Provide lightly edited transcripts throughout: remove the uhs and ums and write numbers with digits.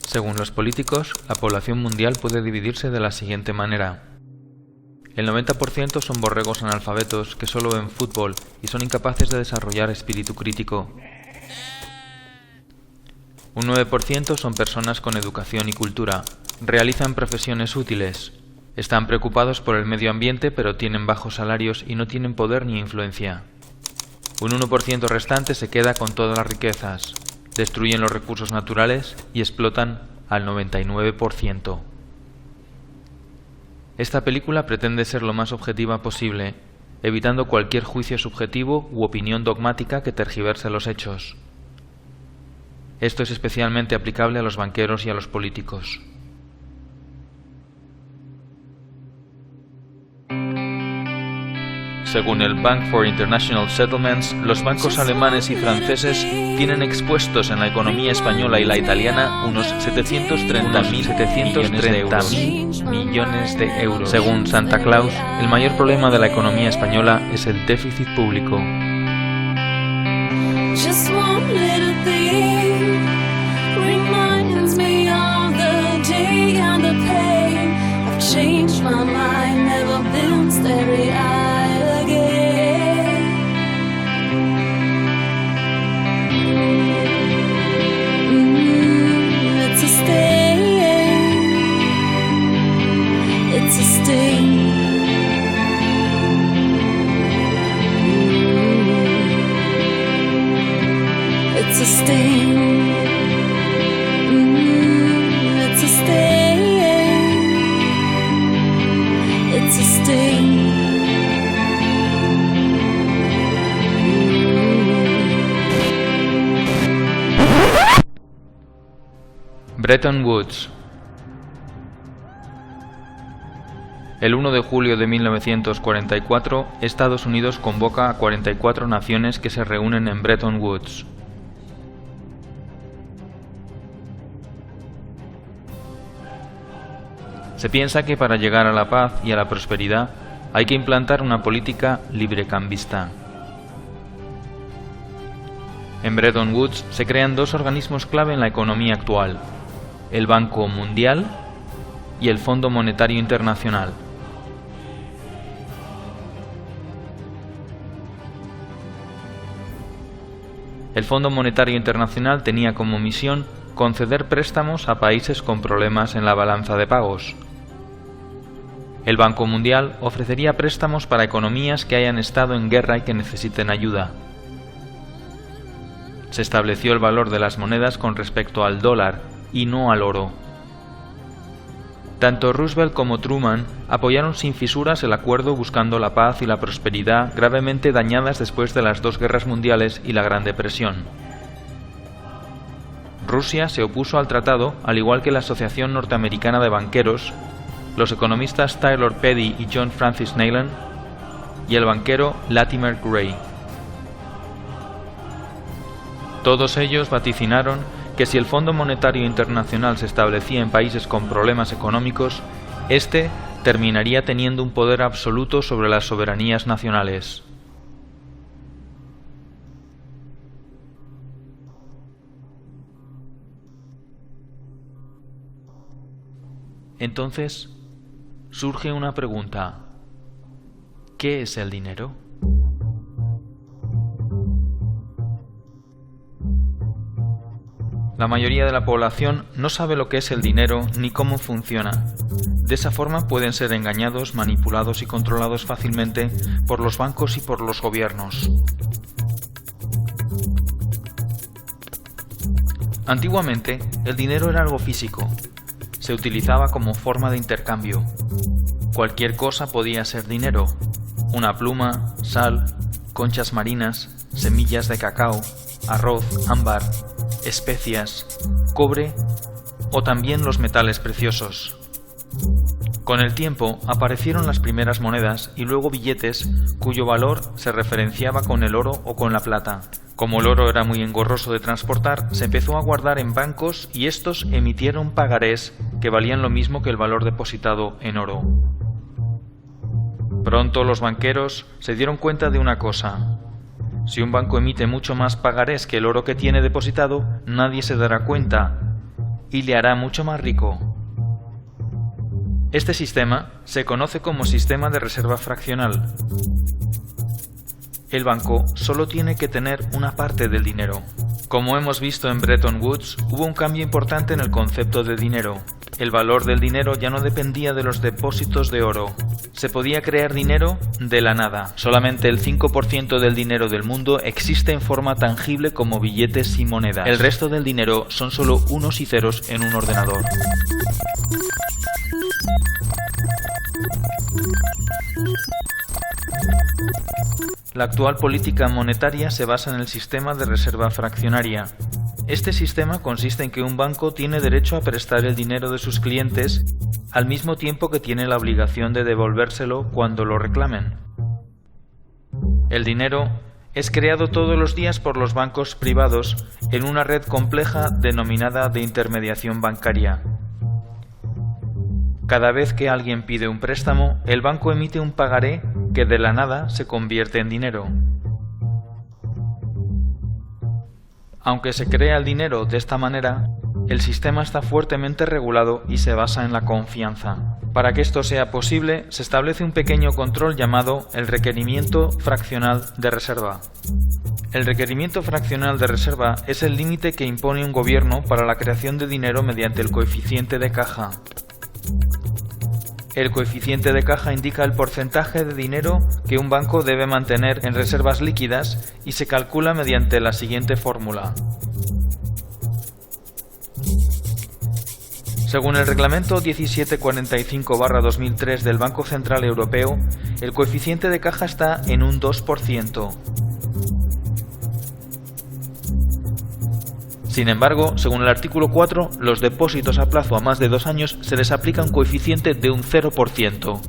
Según los políticos, la población mundial puede dividirse de la siguiente manera. El 90% son borregos analfabetos que solo ven fútbol y son incapaces de desarrollar espíritu crítico. Un 9% son personas con educación y cultura, realizan profesiones útiles, están preocupados por el medio ambiente pero tienen bajos salarios y no tienen poder ni influencia. Un 1% restante se queda con todas las riquezas, destruyen los recursos naturales y explotan al 99%. Esta película pretende ser lo más objetiva posible, evitando cualquier juicio subjetivo u opinión dogmática que tergiverse los hechos. Esto es especialmente aplicable a los banqueros y a los políticos. Según el Bank for International Settlements, los bancos alemanes y franceses tienen expuestos en la economía española y la italiana unos 730.000 millones de euros. Según Santa Claus, el mayor problema de la economía española es el déficit público. Bretton Woods. El 1 de julio de 1944, Estados Unidos convoca a 44 naciones que se reúnen en Bretton Woods. Se piensa que para llegar a la paz y a la prosperidad hay que implantar una política librecambista. En Bretton Woods se crean dos organismos clave en la economía actual: el Banco Mundial y el Fondo Monetario Internacional. El Fondo Monetario Internacional tenía como misión conceder préstamos a países con problemas en la balanza de pagos. El Banco Mundial ofrecería préstamos para economías que hayan estado en guerra y que necesiten ayuda. Se estableció el valor de las monedas con respecto al dólar y no al oro. Tanto Roosevelt como Truman apoyaron sin fisuras el acuerdo buscando la paz y la prosperidad gravemente dañadas después de las dos guerras mundiales y la Gran Depresión. Rusia se opuso al tratado, al igual que la Asociación Norteamericana de Banqueros, los economistas Taylor Petty y John Francis Neyland y el banquero Latimer Gray. Todos ellos vaticinaron que si el Fondo Monetario Internacional se establecía en países con problemas económicos, éste terminaría teniendo un poder absoluto sobre las soberanías nacionales. Entonces, surge una pregunta: ¿qué es el dinero? La mayoría de la población no sabe lo que es el dinero ni cómo funciona. De esa forma pueden ser engañados, manipulados y controlados fácilmente por los bancos y por los gobiernos. Antiguamente, el dinero era algo físico. Se utilizaba como forma de intercambio. Cualquier cosa podía ser dinero: una pluma, sal, conchas marinas, semillas de cacao, arroz, ámbar, especias, cobre o también los metales preciosos. Con el tiempo aparecieron las primeras monedas y luego billetes cuyo valor se referenciaba con el oro o con la plata. Como el oro era muy engorroso de transportar, se empezó a guardar en bancos y estos emitieron pagarés que valían lo mismo que el valor depositado en oro. Pronto los banqueros se dieron cuenta de una cosa: si un banco emite mucho más pagarés que el oro que tiene depositado, nadie se dará cuenta, y le hará mucho más rico. Este sistema se conoce como sistema de reserva fraccional. El banco solo tiene que tener una parte del dinero. Como hemos visto en Bretton Woods, hubo un cambio importante en el concepto de dinero. El valor del dinero ya no dependía de los depósitos de oro. Se podía crear dinero de la nada. Solamente el 5% del dinero del mundo existe en forma tangible como billetes y monedas. El resto del dinero son solo unos y ceros en un ordenador. La actual política monetaria se basa en el sistema de reserva fraccionaria. Este sistema consiste en que un banco tiene derecho a prestar el dinero de sus clientes al mismo tiempo que tiene la obligación de devolvérselo cuando lo reclamen. El dinero es creado todos los días por los bancos privados en una red compleja denominada de intermediación bancaria. Cada vez que alguien pide un préstamo, el banco emite un pagaré que de la nada se convierte en dinero. Aunque se crea el dinero de esta manera, el sistema está fuertemente regulado y se basa en la confianza. Para que esto sea posible, se establece un pequeño control llamado el requerimiento fraccional de reserva. El requerimiento fraccional de reserva es el límite que impone un gobierno para la creación de dinero mediante el coeficiente de caja. El coeficiente de caja indica el porcentaje de dinero que un banco debe mantener en reservas líquidas y se calcula mediante la siguiente fórmula. Según el reglamento 1745/2003 del Banco Central Europeo, el coeficiente de caja está en un 2%. Sin embargo, según el artículo 4, los depósitos a plazo a más de 2 años se les aplica un coeficiente de un 0%.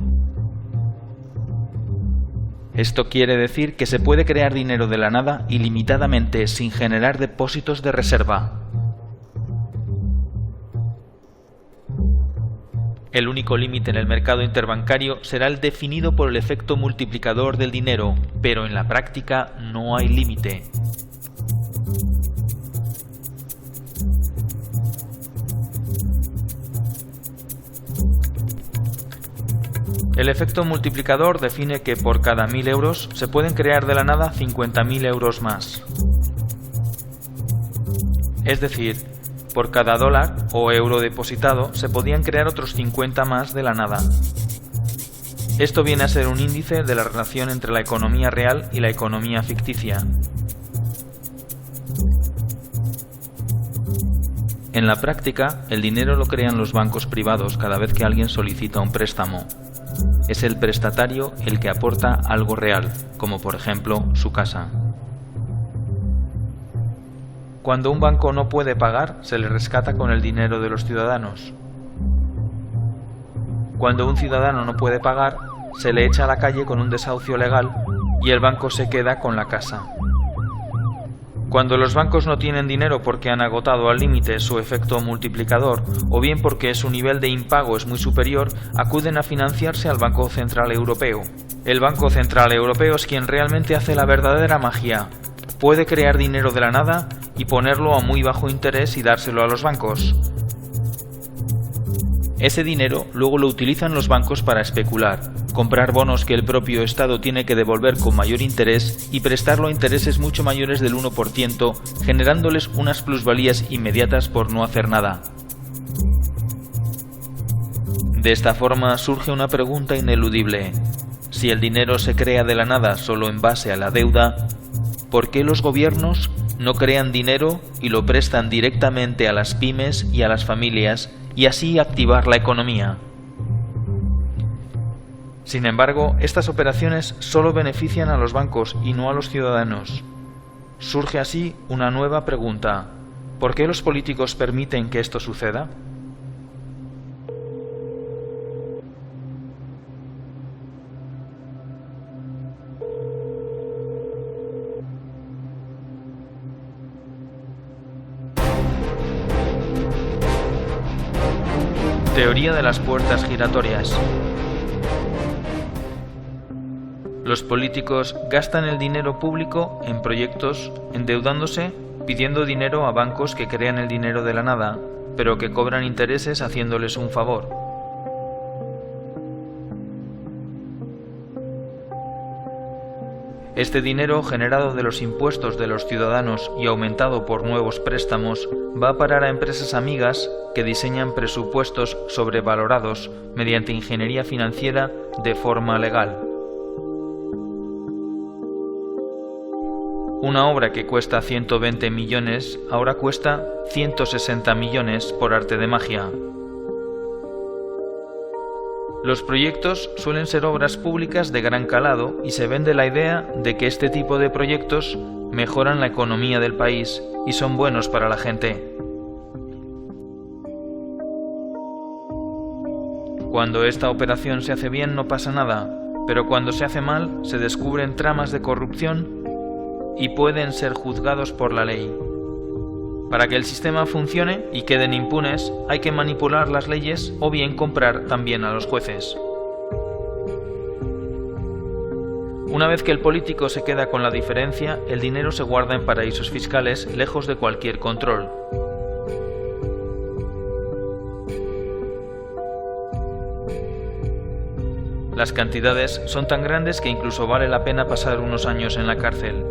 Esto quiere decir que se puede crear dinero de la nada ilimitadamente sin generar depósitos de reserva. El único límite en el mercado interbancario será el definido por el efecto multiplicador del dinero, pero en la práctica no hay límite. El efecto multiplicador define que por cada 1.000 euros se pueden crear de la nada 50.000 euros más. Es decir, por cada dólar o euro depositado se podían crear otros 50 más de la nada. Esto viene a ser un índice de la relación entre la economía real y la economía ficticia. En la práctica, el dinero lo crean los bancos privados cada vez que alguien solicita un préstamo. Es el prestatario el que aporta algo real, como por ejemplo su casa. Cuando un banco no puede pagar, se le rescata con el dinero de los ciudadanos. Cuando un ciudadano no puede pagar, se le echa a la calle con un desahucio legal y el banco se queda con la casa. Cuando los bancos no tienen dinero porque han agotado al límite su efecto multiplicador o bien porque su nivel de impago es muy superior, acuden a financiarse al Banco Central Europeo. El Banco Central Europeo es quien realmente hace la verdadera magia. Puede crear dinero de la nada y ponerlo a muy bajo interés y dárselo a los bancos. Ese dinero luego lo utilizan los bancos para especular, comprar bonos que el propio Estado tiene que devolver con mayor interés y prestarlo a intereses mucho mayores del 1%, generándoles unas plusvalías inmediatas por no hacer nada. De esta forma surge una pregunta ineludible. Si el dinero se crea de la nada solo en base a la deuda, ¿por qué los gobiernos no crean dinero y lo prestan directamente a las pymes y a las familias y así activar la economía? Sin embargo, estas operaciones solo benefician a los bancos y no a los ciudadanos. Surge así una nueva pregunta: ¿por qué los políticos permiten que esto suceda? Teoría de las puertas giratorias. Los políticos gastan el dinero público en proyectos endeudándose pidiendo dinero a bancos que crean el dinero de la nada, pero que cobran intereses haciéndoles un favor. Este dinero, generado de los impuestos de los ciudadanos y aumentado por nuevos préstamos, va a parar a empresas amigas que diseñan presupuestos sobrevalorados mediante ingeniería financiera de forma legal. Una obra que cuesta 120 millones ahora cuesta 160 millones por arte de magia. Los proyectos suelen ser obras públicas de gran calado y se vende la idea de que este tipo de proyectos mejoran la economía del país y son buenos para la gente. Cuando esta operación se hace bien no pasa nada, pero cuando se hace mal se descubren tramas de corrupción y pueden ser juzgados por la ley. Para que el sistema funcione y queden impunes, hay que manipular las leyes o bien comprar también a los jueces. Una vez que el político se queda con la diferencia, el dinero se guarda en paraísos fiscales lejos de cualquier control. Las cantidades son tan grandes que incluso vale la pena pasar unos años en la cárcel.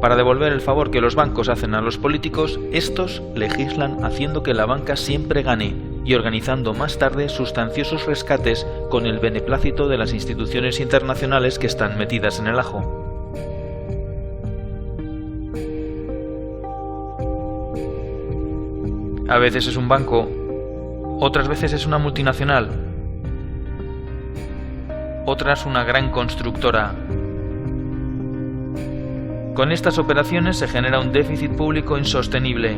Para devolver el favor que los bancos hacen a los políticos, estos legislan haciendo que la banca siempre gane y organizando más tarde sustanciosos rescates con el beneplácito de las instituciones internacionales que están metidas en el ajo. A veces es un banco, otras veces es una multinacional, otras una gran constructora. Con estas operaciones se genera un déficit público insostenible,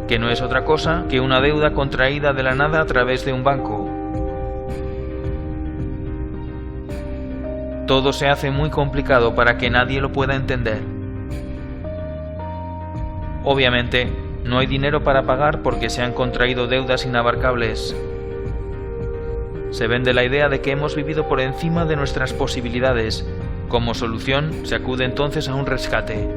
que no es otra cosa que una deuda contraída de la nada a través de un banco. Todo se hace muy complicado para que nadie lo pueda entender. Obviamente, no hay dinero para pagar porque se han contraído deudas inabarcables. Se vende la idea de que hemos vivido por encima de nuestras posibilidades. Como solución, se acude entonces a un rescate.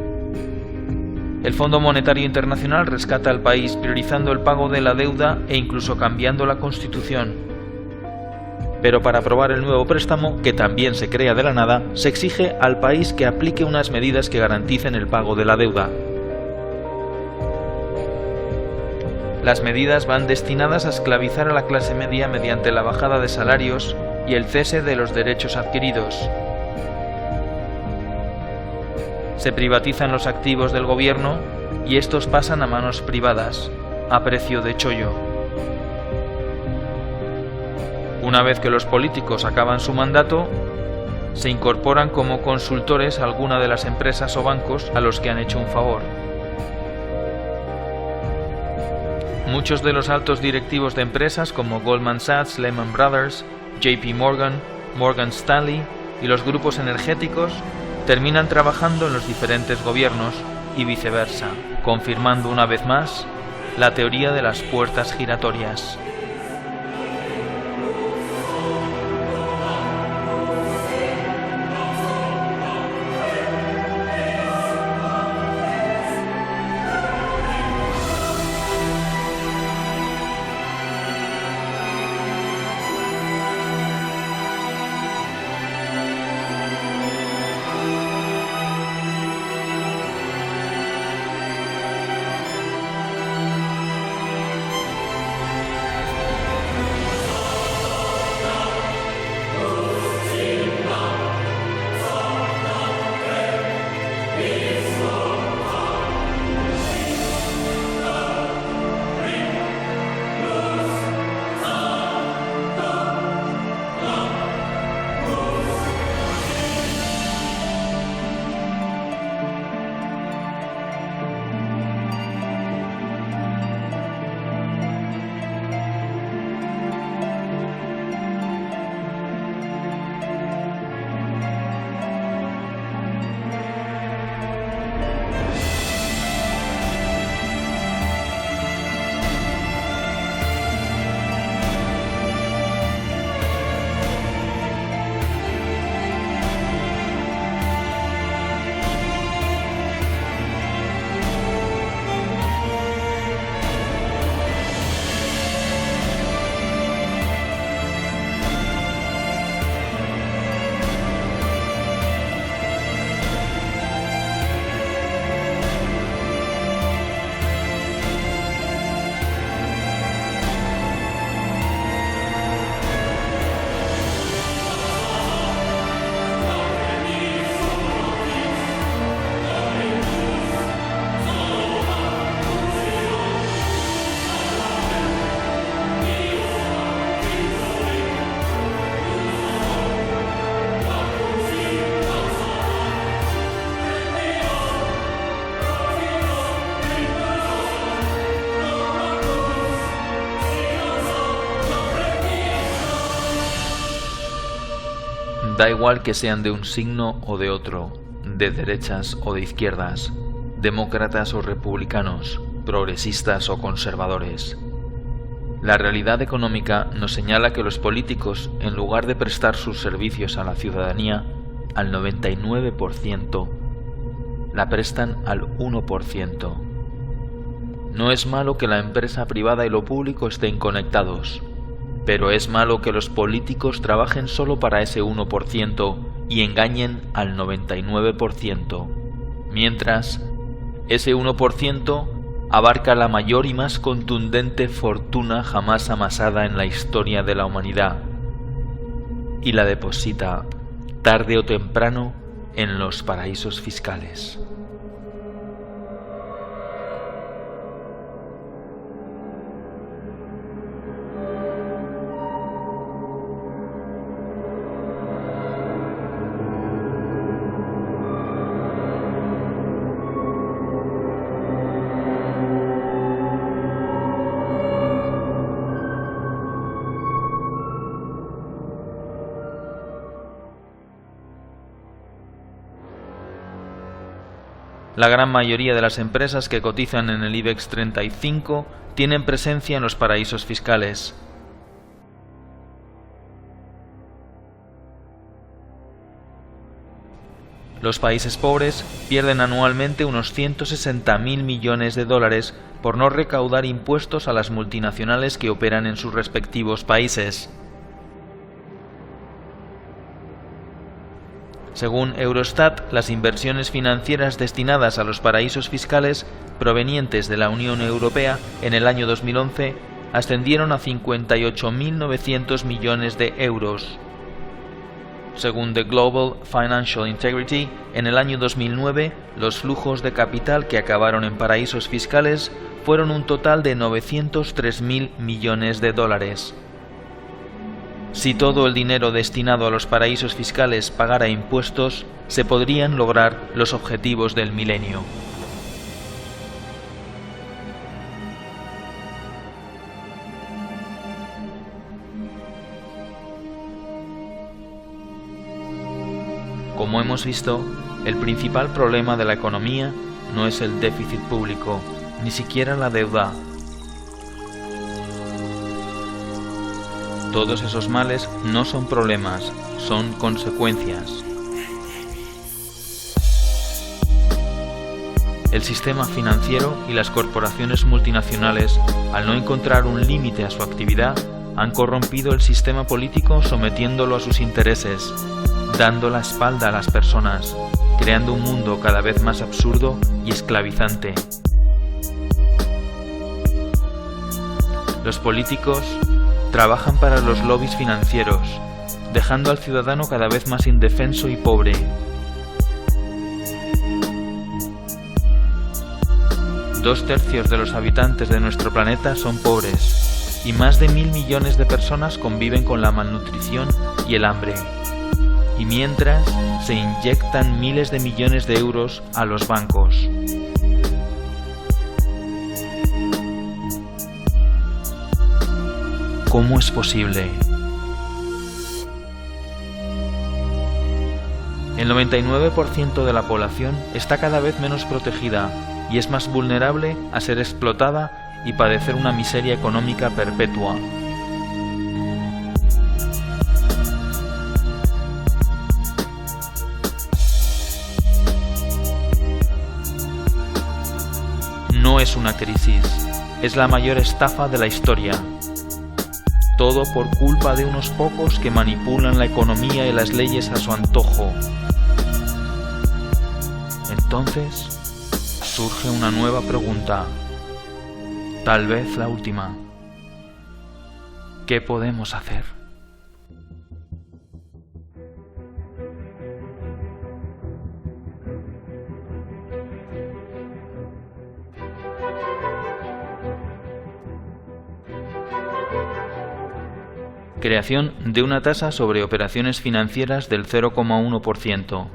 El Fondo Monetario Internacional rescata al país priorizando el pago de la deuda e incluso cambiando la Constitución. Pero para aprobar el nuevo préstamo, que también se crea de la nada, se exige al país que aplique unas medidas que garanticen el pago de la deuda. Las medidas van destinadas a esclavizar a la clase media mediante la bajada de salarios y el cese de los derechos adquiridos. Se privatizan los activos del gobierno y estos pasan a manos privadas, a precio de chollo. Una vez que los políticos acaban su mandato, se incorporan como consultores a alguna de las empresas o bancos a los que han hecho un favor. Muchos de los altos directivos de empresas como Goldman Sachs, Lehman Brothers, JP Morgan, Morgan Stanley y los grupos energéticos terminan trabajando en los diferentes gobiernos y viceversa, confirmando una vez más la teoría de las puertas giratorias. Da igual que sean de un signo o de otro, de derechas o de izquierdas, demócratas o republicanos, progresistas o conservadores. La realidad económica nos señala que los políticos, en lugar de prestar sus servicios a la ciudadanía, al 99%, la prestan al 1%. No es malo que la empresa privada y lo público estén conectados, pero es malo que los políticos trabajen solo para ese 1% y engañen al 99%, mientras ese 1% abarca la mayor y más contundente fortuna jamás amasada en la historia de la humanidad y la deposita, tarde o temprano, en los paraísos fiscales. La gran mayoría de las empresas que cotizan en el IBEX 35 tienen presencia en los paraísos fiscales. Los países pobres pierden anualmente unos 160.000 millones de dólares por no recaudar impuestos a las multinacionales que operan en sus respectivos países. Según Eurostat, las inversiones financieras destinadas a los paraísos fiscales provenientes de la Unión Europea en el año 2011 ascendieron a 58.900 millones de euros. Según The Global Financial Integrity, en el año 2009, los flujos de capital que acabaron en paraísos fiscales fueron un total de 903.000 millones de dólares. Si todo el dinero destinado a los paraísos fiscales pagara impuestos, se podrían lograr los objetivos del milenio. Como hemos visto, el principal problema de la economía no es el déficit público, ni siquiera la deuda. Todos esos males no son problemas, son consecuencias. El sistema financiero y las corporaciones multinacionales, al no encontrar un límite a su actividad, han corrompido el sistema político sometiéndolo a sus intereses, dando la espalda a las personas, creando un mundo cada vez más absurdo y esclavizante. Los políticos trabajan para los lobbies financieros, dejando al ciudadano cada vez más indefenso y pobre. Dos tercios de los habitantes de nuestro planeta son pobres, y más de 1.000 millones de personas conviven con la malnutrición y el hambre. Y mientras, se inyectan miles de millones de euros a los bancos. ¿Cómo es posible? El 99% de la población está cada vez menos protegida y es más vulnerable a ser explotada y padecer una miseria económica perpetua. No es una crisis, es la mayor estafa de la historia. Todo por culpa de unos pocos que manipulan la economía y las leyes a su antojo. Entonces, surge una nueva pregunta, tal vez la última. ¿Qué podemos hacer? Creación de una tasa sobre operaciones financieras del 0,1%.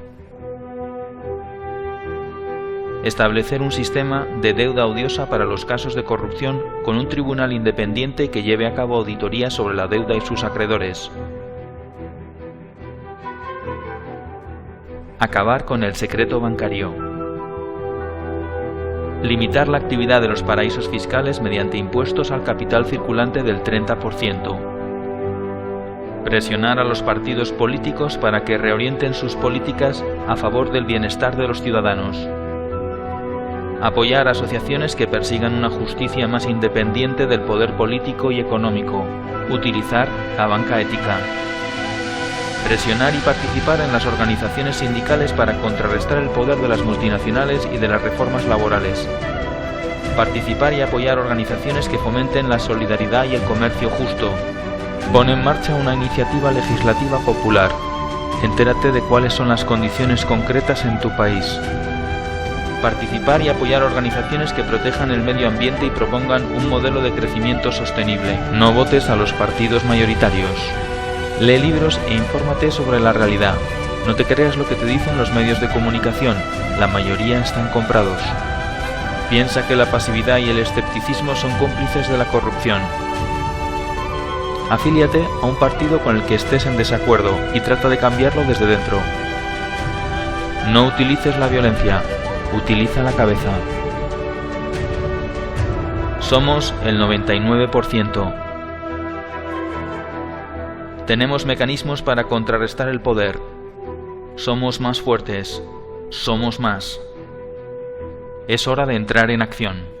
Establecer un sistema de deuda odiosa para los casos de corrupción con un tribunal independiente que lleve a cabo auditorías sobre la deuda y sus acreedores. Acabar con el secreto bancario. Limitar la actividad de los paraísos fiscales mediante impuestos al capital circulante del 30%. Presionar a los partidos políticos para que reorienten sus políticas a favor del bienestar de los ciudadanos. Apoyar asociaciones que persigan una justicia más independiente del poder político y económico. Utilizar la banca ética. Presionar y participar en las organizaciones sindicales para contrarrestar el poder de las multinacionales y de las reformas laborales. Participar y apoyar organizaciones que fomenten la solidaridad y el comercio justo. Pon en marcha una iniciativa legislativa popular. Entérate de cuáles son las condiciones concretas en tu país. Participar y apoyar organizaciones que protejan el medio ambiente y propongan un modelo de crecimiento sostenible. No votes a los partidos mayoritarios. Lee libros e infórmate sobre la realidad. No te creas lo que te dicen los medios de comunicación, la mayoría están comprados. Piensa que la pasividad y el escepticismo son cómplices de la corrupción. Afíliate a un partido con el que estés en desacuerdo y trata de cambiarlo desde dentro. No utilices la violencia, utiliza la cabeza. Somos el 99%. Tenemos mecanismos para contrarrestar el poder. Somos más fuertes. Somos más. Es hora de entrar en acción.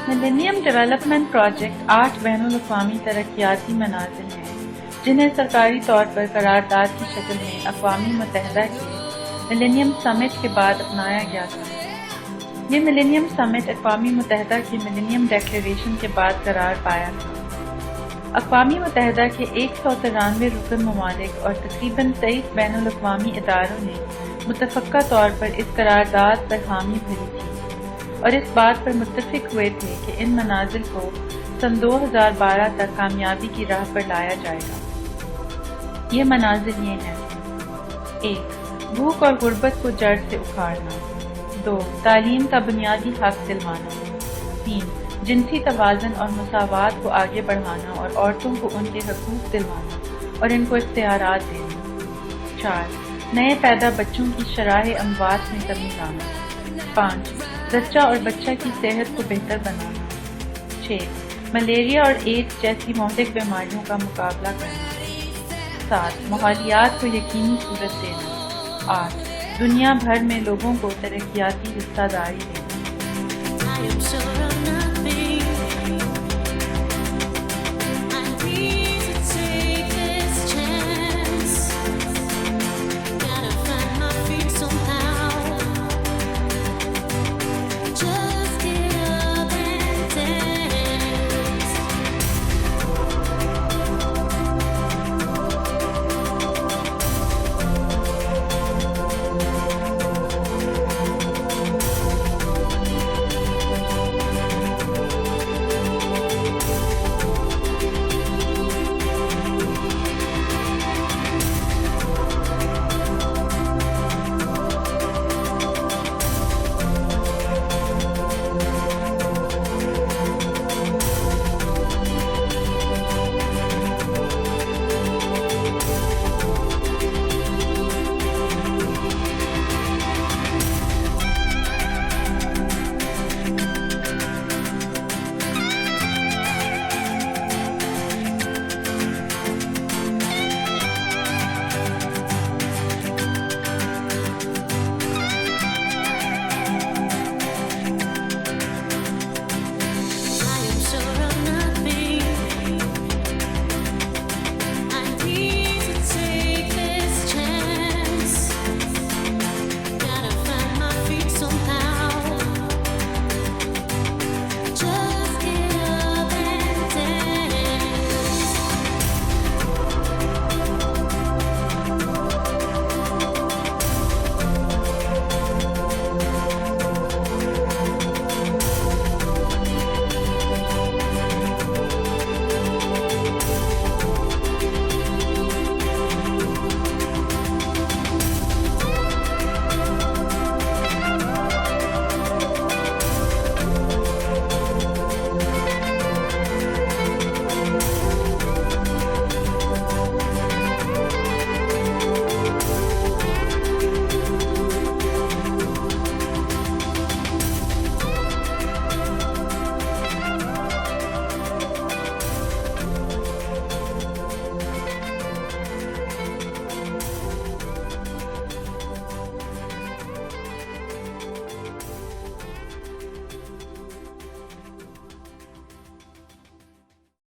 Millennium development project 8 बैनुल-अक़वामी तरक्याती मनाज़िल हैं जिन्हें सरकारी तौर पर करारदाद की शक्ल में अक़वामी मुत्तहिदा के मिलेनियम समिट के बाद अपनाया गया था। ये मिलेनियम समिट अक़वामी मुत्तहिदा की मिलेनियम डिक्लेरेशन के बाद करार पाया था। अक़वामी मुत्तहिदा के 193 रुकन ममालिक और तकरीबन 23 बैनुल-अक़वामी इदारों ने मुतफ़क्का तौर पर इस करारदाद पर हामी भरी थी और इस बात पर मुत्तफ़िक हुए थे कि इन मनाज़िल को सन 2012 तक कामयाबी की राह पर लाया जाएगा। ये मनाज़िल ये हैं: 1. भूख और गुर्बत को जड़ से उखाड़ना। 2. तालीम का बुनियादी हक़ दिलवाना। 3. जिनसी तवाज़ुन और मुसावात को आगे बढ़ाना और औरतों को उनके हकूक़ दिलवाना और इनको इख्तियारात देना। 4. नए पैदा बच्चों की शराह अमवात में कमी लाना। 5. जच्चा और बच्चा की सेहत को बेहतर बनाना। 6. मलेरिया और एड्स जैसी मौलिक बीमारियों का मुकाबला करना। 7. माहौलियात को यकीनी सूरत देना। 8. दुनिया भर में लोगों को तरक्याती हिस्सादारी देना।